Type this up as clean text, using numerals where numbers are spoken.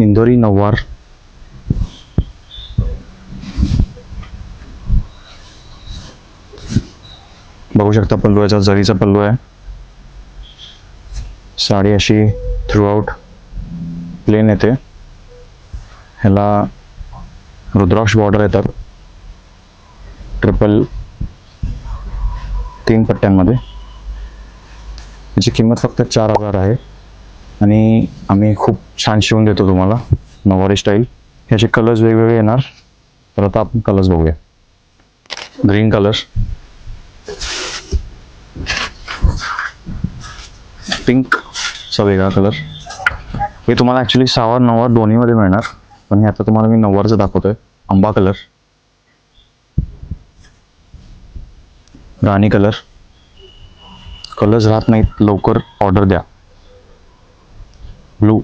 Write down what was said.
इंदोरी नऊवार, बघू शकता पल्लू याचा जरीचा पल्लू आहे. साडी अशी थ्रू आउट प्लेन येते. ह्याला रुद्राक्ष बॉर्डर येतात ट्रिपल 3 पट्ट्यांमध्ये. याची किंमत फक्त 4,000 आहे आणि आम्ही खूप छान शिवून देतो तुम्हाला नऊवारी स्टाईल. ह्याचे कलर्स वेगवेगळे येणार. तर आता आपण कलर्स बघूया. ग्रीन कलर, पिंकचा वेगळा कलर. हे तुम्हाला ॲक्च्युली सहावार नऊवार दोन्हीमध्ये मिळणार, पण हे आता तुम्हाला मी नऊवारचं दाखवतोय. आंबा कलर, राणी कलर. कलर्स राहत नाहीत, लवकर ऑर्डर द्या. ब्लू,